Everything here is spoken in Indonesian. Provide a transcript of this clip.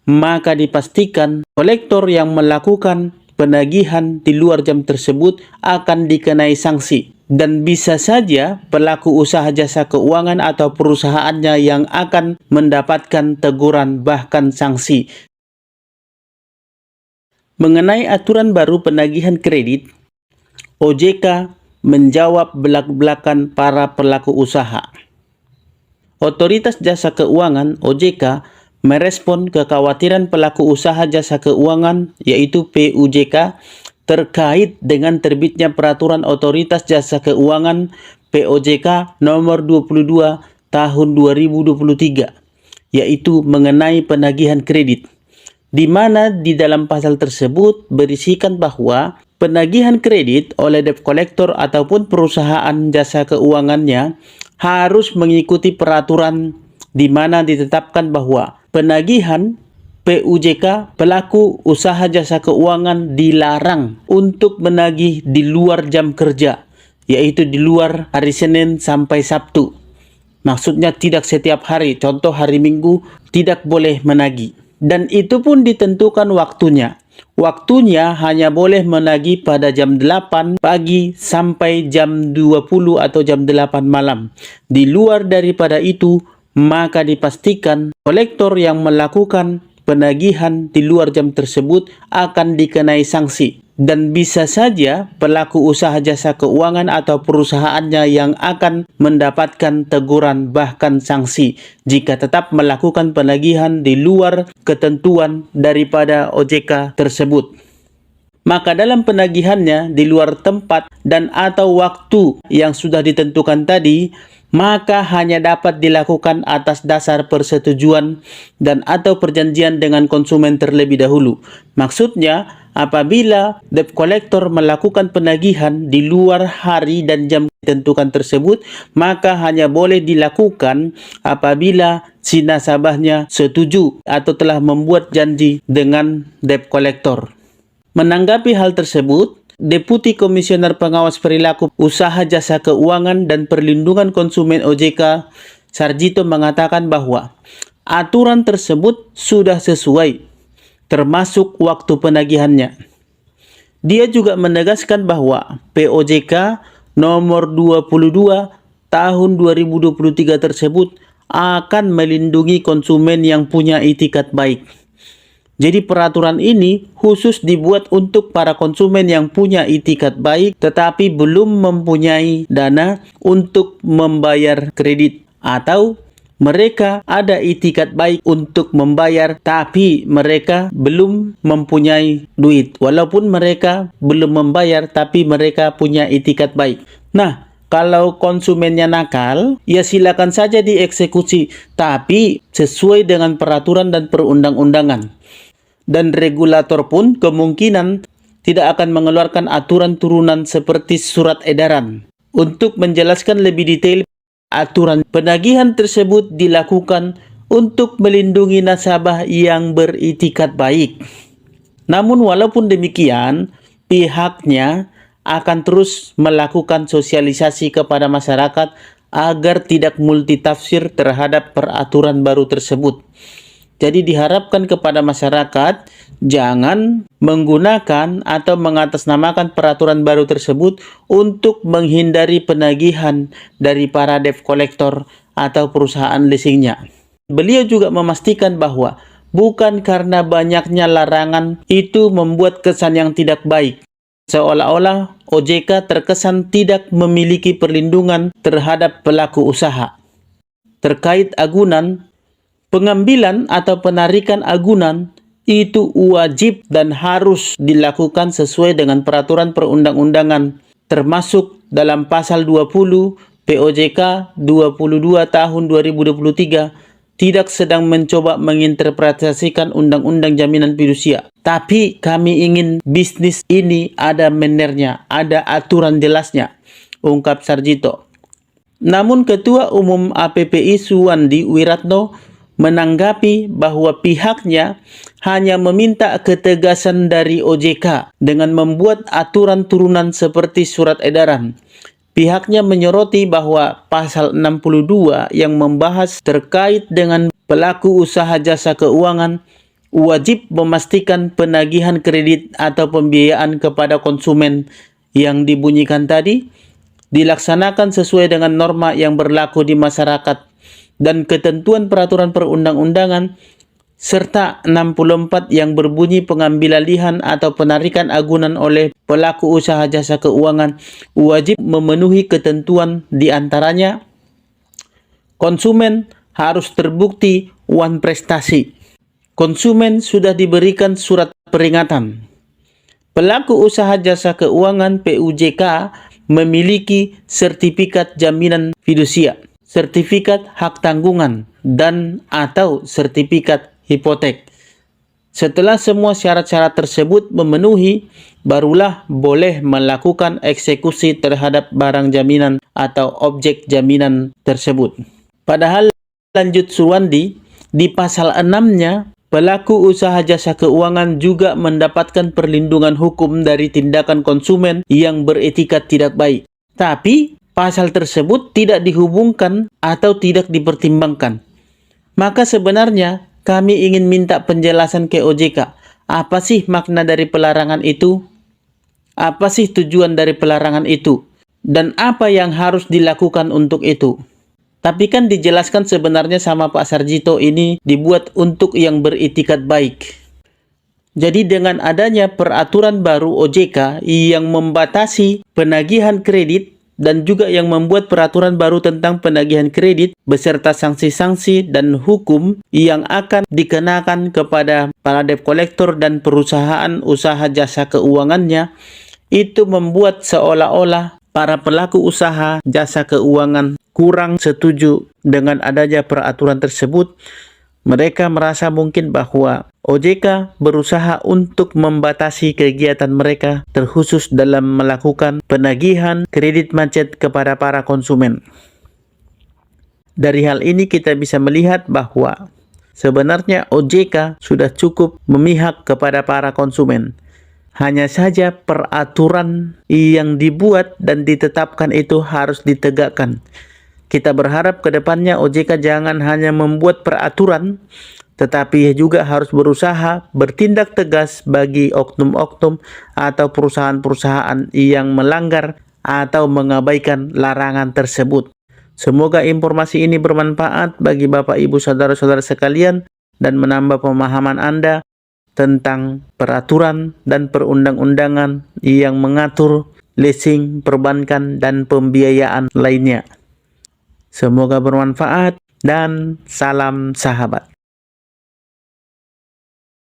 maka dipastikan kolektor yang melakukan penagihan di luar jam tersebut akan dikenai sanksi. Dan bisa saja pelaku usaha jasa keuangan atau perusahaannya yang akan mendapatkan teguran bahkan sanksi. Mengenai aturan baru penagihan kredit, OJK menjawab belak-belakan para pelaku usaha. Otoritas Jasa Keuangan (OJK) merespon kekhawatiran pelaku usaha jasa keuangan yaitu PUJK terkait dengan terbitnya Peraturan Otoritas Jasa Keuangan POJK nomor 22 tahun 2023 yaitu mengenai penagihan kredit, di mana di dalam pasal tersebut berisikan bahwa penagihan kredit oleh debt collector ataupun perusahaan jasa keuangannya harus mengikuti peraturan di mana ditetapkan bahwa penagihan PUJK pelaku usaha jasa keuangan dilarang untuk menagih di luar jam kerja, yaitu di luar hari Senin sampai Sabtu. Maksudnya tidak setiap hari, contoh hari Minggu tidak boleh menagih. Dan itu pun ditentukan waktunya. Waktunya hanya boleh menagih pada jam 8 pagi sampai jam 20 atau jam 8 malam. Di luar daripada itu, maka dipastikan kolektor yang melakukan penagihan di luar jam tersebut akan dikenai sanksi. Dan bisa saja pelaku usaha jasa keuangan atau perusahaannya yang akan mendapatkan teguran bahkan sanksi jika tetap melakukan penagihan di luar ketentuan daripada OJK tersebut. Maka dalam penagihannya di luar tempat dan atau waktu yang sudah ditentukan tadi, maka hanya dapat dilakukan atas dasar persetujuan dan atau perjanjian dengan konsumen terlebih dahulu. Maksudnya, apabila debt collector melakukan penagihan di luar hari dan jam ditentukan tersebut, maka hanya boleh dilakukan apabila si nasabahnya setuju atau telah membuat janji dengan debt collector. Menanggapi hal tersebut, Deputi Komisioner Pengawas Perilaku Usaha Jasa Keuangan dan Perlindungan Konsumen OJK, Sarjito mengatakan bahwa aturan tersebut sudah sesuai, termasuk waktu penagihannya. Dia juga menegaskan bahwa POJK nomor 22 tahun 2023 tersebut akan melindungi konsumen yang punya itikat baik. Jadi peraturan ini khusus dibuat untuk para konsumen yang punya itikat baik tetapi belum mempunyai dana untuk membayar kredit, atau mereka ada itikat baik untuk membayar tapi mereka belum mempunyai duit, walaupun mereka belum membayar tapi mereka punya itikat baik. Nah, kalau konsumennya nakal, ya silakan saja dieksekusi, tapi sesuai dengan peraturan dan perundang-undangan. Dan regulator pun kemungkinan tidak akan mengeluarkan aturan turunan seperti surat edaran. Untuk menjelaskan lebih detail, aturan penagihan tersebut dilakukan untuk melindungi nasabah yang beritikat baik. Namun walaupun demikian, pihaknya akan terus melakukan sosialisasi kepada masyarakat agar tidak multitafsir terhadap peraturan baru tersebut. Jadi diharapkan kepada masyarakat jangan menggunakan atau mengatasnamakan peraturan baru tersebut untuk menghindari penagihan dari para debt collector atau perusahaan leasingnya. Beliau juga memastikan bahwa bukan karena banyaknya larangan itu membuat kesan yang tidak baik. Seolah-olah OJK terkesan tidak memiliki perlindungan terhadap pelaku usaha. Terkait agunan, pengambilan atau penarikan agunan itu wajib dan harus dilakukan sesuai dengan peraturan perundang-undangan, termasuk dalam pasal 20 POJK 22 tahun 2023 tidak sedang mencoba menginterpretasikan undang-undang jaminan fidusia. Tapi kami ingin bisnis ini ada mannernya, ada aturan jelasnya, ungkap Sarjito. Namun Ketua Umum APPI Suwandi Wiratno menanggapi bahwa pihaknya hanya meminta ketegasan dari OJK dengan membuat aturan turunan seperti surat edaran. Pihaknya menyoroti bahwa pasal 62 yang membahas terkait dengan pelaku usaha jasa keuangan wajib memastikan penagihan kredit atau pembiayaan kepada konsumen yang dibunyikan tadi dilaksanakan sesuai dengan norma yang berlaku di masyarakat dan ketentuan peraturan perundang-undangan, serta 64 yang berbunyi pengambil alihan atau penarikan agunan oleh pelaku usaha jasa keuangan wajib memenuhi ketentuan, di antaranya konsumen harus terbukti wan prestasi. Konsumen sudah diberikan surat peringatan. Pelaku usaha jasa keuangan PUJK memiliki sertifikat jaminan fidusia, sertifikat hak tanggungan, dan atau sertifikat hipotek. Setelah semua syarat-syarat tersebut memenuhi, barulah boleh melakukan eksekusi terhadap barang jaminan atau objek jaminan tersebut. Padahal lanjut Surwandi, di pasal 6-nya, pelaku usaha jasa keuangan juga mendapatkan perlindungan hukum dari tindakan konsumen yang beretikat tidak baik. Tapi, pasal tersebut tidak dihubungkan atau tidak dipertimbangkan. Maka sebenarnya, kami ingin minta penjelasan ke OJK. Apa sih makna dari pelarangan itu? Apa sih tujuan dari pelarangan itu? Dan apa yang harus dilakukan untuk itu? Tapi kan dijelaskan sebenarnya sama Pak Sarjito ini dibuat untuk yang beretikat baik. Jadi dengan adanya peraturan baru OJK yang membatasi penagihan kredit dan juga yang membuat peraturan baru tentang penagihan kredit beserta sanksi-sanksi dan hukum yang akan dikenakan kepada para debt collector dan perusahaan usaha jasa keuangannya, itu membuat seolah-olah para pelaku usaha jasa keuangan kurang setuju dengan adanya peraturan tersebut. Mereka merasa mungkin bahwa OJK berusaha untuk membatasi kegiatan mereka, terkhusus dalam melakukan penagihan kredit macet kepada para konsumen. Dari hal ini kita bisa melihat bahwa sebenarnya OJK sudah cukup memihak kepada para konsumen. Hanya saja peraturan yang dibuat dan ditetapkan itu harus ditegakkan. Kita berharap ke depannya OJK jangan hanya membuat peraturan, tetapi juga harus berusaha bertindak tegas bagi oknum-oknum atau perusahaan-perusahaan yang melanggar atau mengabaikan larangan tersebut. Semoga informasi ini bermanfaat bagi Bapak Ibu Saudara-saudara sekalian dan menambah pemahaman Anda tentang peraturan dan perundang-undangan yang mengatur leasing, perbankan, dan pembiayaan lainnya. Semoga bermanfaat dan salam sahabat.